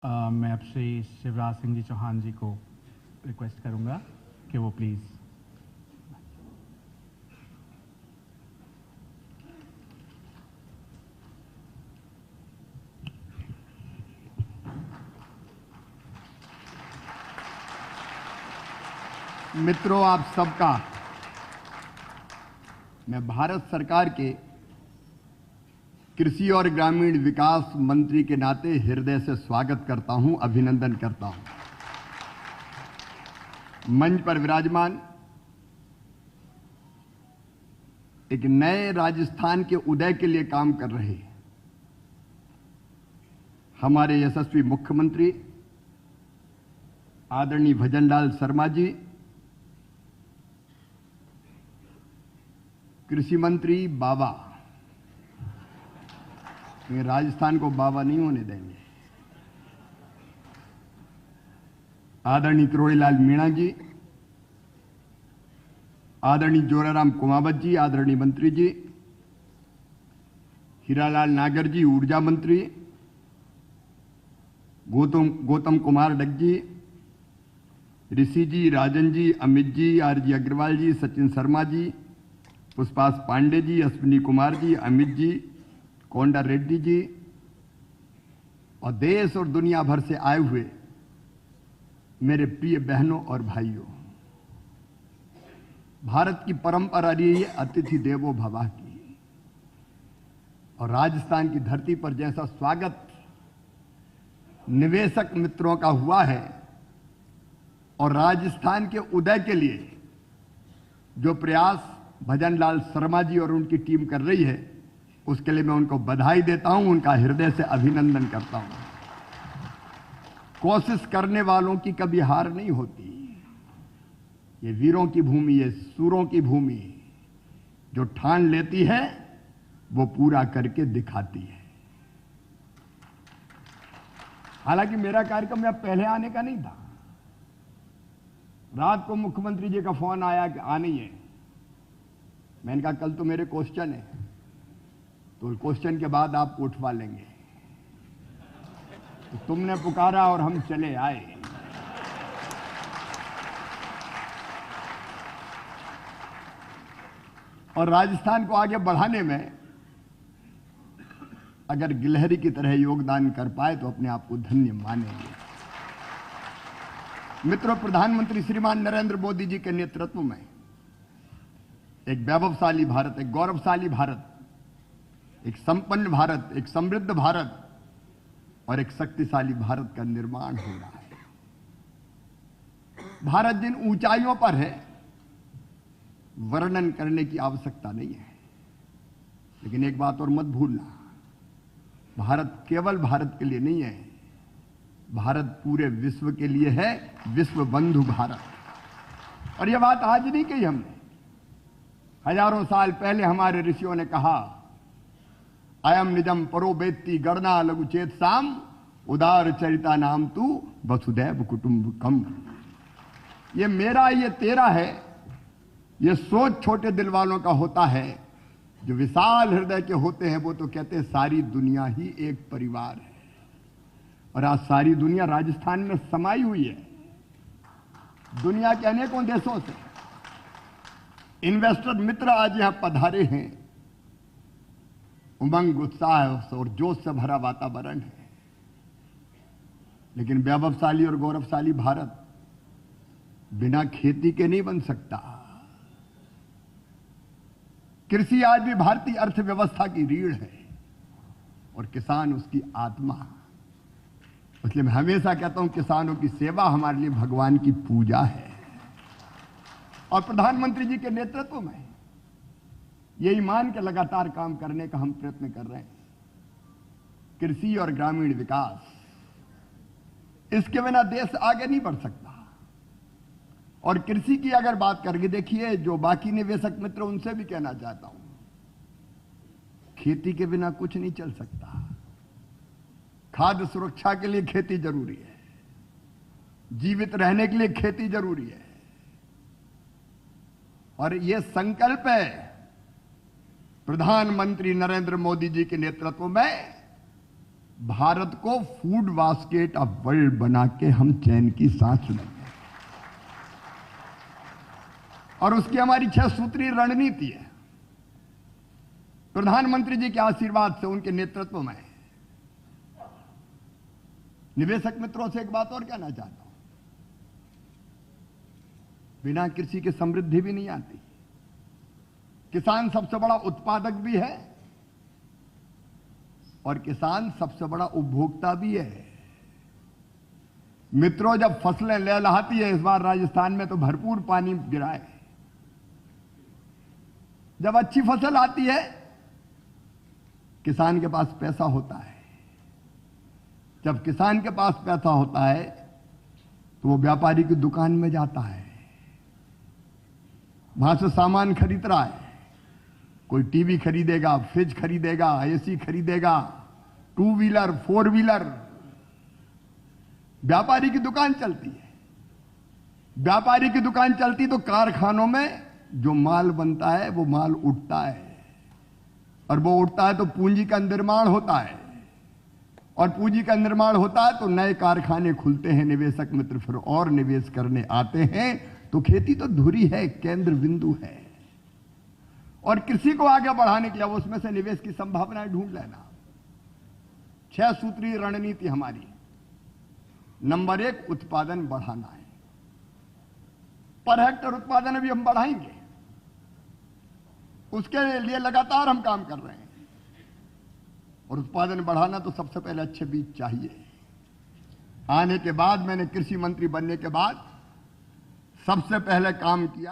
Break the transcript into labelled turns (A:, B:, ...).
A: मैं अब श्री शिवराज सिंह जी चौहान जी को रिक्वेस्ट करूंगा कि वो प्लीज़।
B: मित्रों, आप सबका मैं भारत सरकार के कृषि और ग्रामीण विकास मंत्री के नाते हृदय से स्वागत करता हूं, अभिनंदन करता हूं। मंच पर विराजमान एक नए राजस्थान के उदय के लिए काम कर रहे हमारे यशस्वी मुख्यमंत्री आदरणीय भजनलाल शर्मा जी, कृषि मंत्री बाबा, राजस्थान को बाबा नहीं होने देंगे, आदरणीय किरोड़ीलाल मीणा जी, आदरणीय जोराराम कुमावत जी, आदरणीय मंत्री जी, हीरालाल नागर जी, ऊर्जा मंत्री, गौतम कुमार डग जी, ऋषि जी, राजन जी, अमित जी, आर जी अग्रवाल जी, सचिन शर्मा जी, पुष्पास पांडे जी, अश्विनी कुमार जी, अमित जी, कोंडा रेड्डी जी और देश और दुनिया भर से आए हुए मेरे प्रिय बहनों और भाइयों, भारत की परंपरा रही है अतिथि देवो भव की, और राजस्थान की धरती पर जैसा स्वागत निवेशक मित्रों का हुआ है और राजस्थान के उदय के लिए जो प्रयास भजनलाल शर्मा जी और उनकी टीम कर रही है, उसके लिए मैं उनको बधाई देता हूं, उनका हृदय से अभिनंदन करता हूं। कोशिश करने वालों की कभी हार नहीं होती। ये वीरों की भूमि, ये सूरों की भूमि, जो ठान लेती है वो पूरा करके दिखाती है। हालांकि मेरा कार्यक्रम यहाँ पहले आने का नहीं था। रात को मुख्यमंत्री जी का फोन आया कि आनी है। मैंने कहा कल तो मेरे क्वेश्चन है, तो क्वेश्चन के बाद आपको उठवा लेंगे। तो तुमने पुकारा और हम चले आए। और राजस्थान को आगे बढ़ाने में अगर गिलहरी की तरह योगदान कर पाए तो अपने आप को धन्य मानेंगे। मित्रों, प्रधानमंत्री श्रीमान नरेंद्र मोदी जी के नेतृत्व में एक वैभवशाली भारत, एक गौरवशाली भारत, एक संपन्न भारत, एक समृद्ध भारत और एक शक्तिशाली भारत का निर्माण हो रहा है। भारत जिन ऊंचाइयों पर है वर्णन करने की आवश्यकता नहीं है, लेकिन एक बात और मत भूलना, भारत केवल भारत के लिए नहीं है, भारत पूरे विश्व के लिए है, विश्व बंधु भारत। और यह बात आज नहीं कही हमने, हजारों साल पहले हमारे ऋषियों ने कहा, अयम निजम परो वेत्ति गणना लघुचेत साम उदार चरिता नाम तू वसुदैव कुटुंबकम। ये मेरा, ये तेरा है, ये सोच छोटे दिल वालों का होता है। जो विशाल हृदय के होते हैं वो तो कहते हैं सारी दुनिया ही एक परिवार है। और आज सारी दुनिया राजस्थान में समाई हुई है। दुनिया के अनेकों देशों से इन्वेस्टर मित्र आज यहां पधारे हैं। उमंग, उत्साह और जोश से भरा वातावरण है। लेकिन वैभवशाली और गौरवशाली भारत बिना खेती के नहीं बन सकता। कृषि आज भी भारतीय अर्थव्यवस्था की रीढ़ है और किसान उसकी आत्मा। इसलिए मैं हमेशा कहता हूं, किसानों की सेवा हमारे लिए भगवान की पूजा है। और प्रधानमंत्री जी के नेतृत्व में यही मान के लगातार काम करने का हम प्रयत्न कर रहे हैं। कृषि और ग्रामीण विकास, इसके बिना देश आगे नहीं बढ़ सकता। और कृषि की अगर बात करके देखिए, जो बाकी निवेशक मित्र उनसे भी कहना चाहता हूं, खेती के बिना कुछ नहीं चल सकता। खाद्य सुरक्षा के लिए खेती जरूरी है, जीवित रहने के लिए खेती जरूरी है। और यह संकल्प है प्रधानमंत्री नरेंद्र मोदी जी के नेतृत्व में भारत को फूड बास्केट ऑफ वर्ल्ड बना के हम चैन की सांस लेंगे। और उसकी हमारी 6 सूत्रीय रणनीति है। प्रधानमंत्री जी के आशीर्वाद से, उनके नेतृत्व में। निवेशक मित्रों से एक बात और कहना चाहता हूं, बिना कृषि के समृद्धि भी नहीं आती। किसान सबसे बड़ा उत्पादक भी है और किसान सबसे बड़ा उपभोक्ता भी है। मित्रों, जब फसलें लहलहाती है, इस बार राजस्थान में तो भरपूर पानी गिरा है, जब अच्छी फसल आती है, किसान के पास पैसा होता है। जब किसान के पास पैसा होता है तो वो व्यापारी की दुकान में जाता है, वहां से सामान खरीद रहा है। कोई टीवी खरीदेगा, फ्रिज खरीदेगा, एसी खरीदेगा, 2 व्हीलर 4 व्हीलर, व्यापारी की दुकान चलती है। व्यापारी की दुकान चलती तो कारखानों में जो माल बनता है वो माल उठता है, और वो उठता है तो पूंजी का निर्माण होता है, और पूंजी का निर्माण होता है तो नए कारखाने खुलते हैं। निवेशक मित्र फिर और निवेश करने आते हैं। तो खेती तो धुरी है, केंद्र बिंदु है, और कृषि को आगे बढ़ाने के लिए उसमें से निवेश की संभावनाएं ढूंढ लेना। 6 सूत्रीय रणनीति हमारी। नंबर 1, उत्पादन बढ़ाना है। पर हेक्टर उत्पादन अभी हम बढ़ाएंगे, उसके लिए लगातार हम काम कर रहे हैं। और उत्पादन बढ़ाना तो सबसे पहले अच्छे बीज चाहिए। आने के बाद, मैंने कृषि मंत्री बनने के बाद सबसे पहले काम किया